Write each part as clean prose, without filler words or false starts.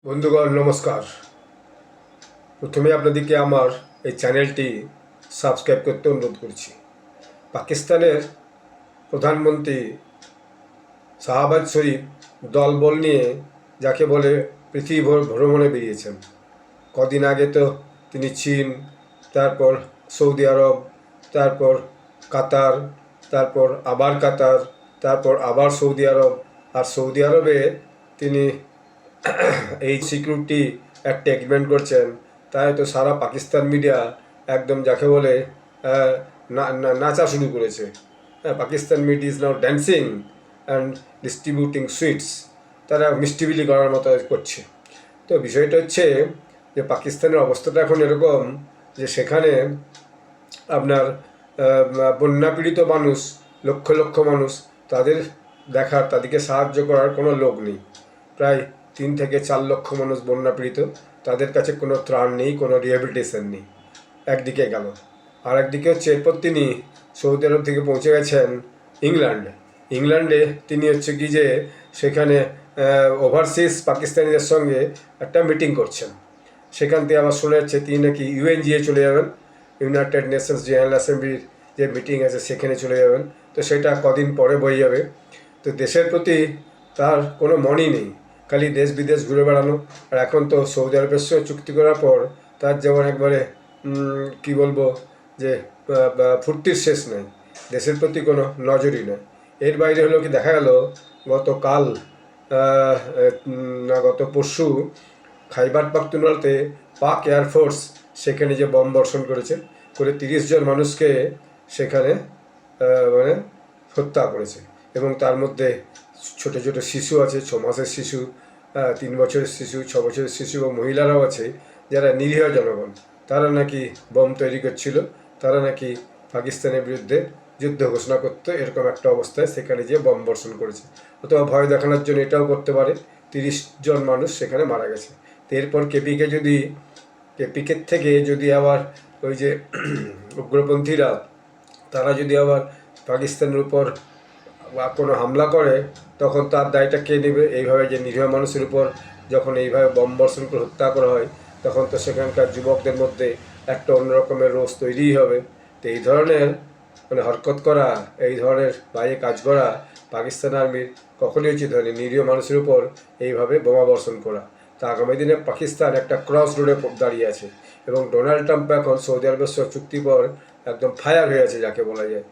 বন্ধুগণ নমস্কার। প্রথমে আপনাদেরকে আমার এই চ্যানেলটি সাবস্ক্রাইব করতে অনুরোধ করছি। পাকিস্তানের প্রধানমন্ত্রী শাহবাজ শরীফ দলবল নিয়ে যাকে বলে পৃথিবী ভ্রমণে বেরিয়েছেন। কদিন আগে তো তিনি চীন, তারপর সৌদি আরব, তারপর কাতার, তারপর আবার কাতার, তারপর আবার সৌদি আরব। আর সৌদি আরবে তিনি এই সিকিউরিটি একটা এগ্রিমেন্ট করছেন। তাই তো সারা পাকিস্তান মিডিয়া একদম যাকে বলে নাচা শুরু করেছে। Pakistan media is now dancing and distributing sweets. তারা মিষ্টি বিলি করার মতো করছে। তো বিষয়টা হচ্ছে যে পাকিস্তানের অবস্থাটা এখন এরকম যে সেখানে আপনার বন্যা পীড়িত মানুষ, লক্ষ লক্ষ মানুষ, তাদেরকে সাহায্য করার কোনো লোক নেই। প্রায় 3 থেকে 4 লক্ষ মানুষ বন্যা পীড়িত, তাদের কাছে কোনো ত্রাণ নেই, কোনো রিহ্যাবিলিটেশন নেই। একদিকে গেল, আর একদিকে হচ্ছে এরপর তিনি সৌদি আরব থেকে পৌঁছে গেছেন ইংল্যান্ডে। তিনি হচ্ছে কি যে সেখানে ওভারসিজ পাকিস্তানিদের সঙ্গে একটা মিটিং করছেন। সেখান থেকে আবার শোনা যাচ্ছে তিনি নাকি ইউএনজিএ চলে যাবেন, ইউনাইটেড নেশনস জেনারেল অ্যাসেম্বলির যে মিটিং আছে সেখানে চলে যাবেন। তো সেটা কদিন পরে বয়ে যাবে। তো দেশের প্রতি তার কোনো মনই নেই, খালি দেশ বিদেশ ঘুরে বেড়ানো। আর এখন তো সৌদি আরবের সঙ্গে চুক্তি করার পর তার যেমন একবারে কি বলবো যে ফুর্তির শেষ নেই, দেশের প্রতি কোনো নজরই নেই। এর বাইরে হলো কি দেখা গেল গত পরশু খাইবার পাখতুনখোয়াতে পাক এয়ারফোর্স সেখানে যে বম বর্ষণ করে 30 জন মানুষকে সেখানে মানে হত্যা করেছে। এবং তার মধ্যে ছোট ছোট শিশু আছে, 6 মাসের শিশু, 3 বছরের শিশু, 6 বছরের শিশু এবং মহিলারাও আছে যারা নিরীহ জনগণ। তারা নাকি বম তৈরি করছিল, তারা নাকি পাকিস্তানের বিরুদ্ধে যুদ্ধ ঘোষণা করতো, এরকম একটা অবস্থায় সেখানে যে বম বর্ষণ করেছে। অথবা ভয় দেখানোর জন্য এটাও করতে পারে। 30 জন মানুষ সেখানে মারা গেছে। তো এরপর কেপিকের থেকে যদি আবার ওই যে উগ্রপন্থীরা তারা যদি আবার পাকিস্তানের উপর কোনো হামলা করে, তখন তার দায়টা কে নেবে? এইভাবে যে নিরীহ মানুষের উপর যখন এইভাবে বম বর্ষণ করে হত্যা করা হয়, তখন তো সেখানকার যুবকদের মধ্যে একটা অন্যরকমের রোষ তৈরিই হবে। তো এই ধরনের হরকত করা, এই ধরনের বাইরে কাজ করা পাকিস্তান আর্মির কখনোই উচিত হয়নি, নিরীহ মানুষের উপর এইভাবে বোমা বর্ষণ করা। তা আগামী দিনে পাকিস্তান একটা ক্রস রোডে দাঁড়িয়ে আছে এবং ডোনাল্ড ট্রাম্প এখন সৌদি আরবের সঙ্গে চুক্তি পর একদম ফায়ার হয়ে আছে যাকে বলা যায়।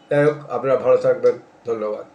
যাই হোক, আপনারা ভালো থাকবেন। ধন্যবাদ।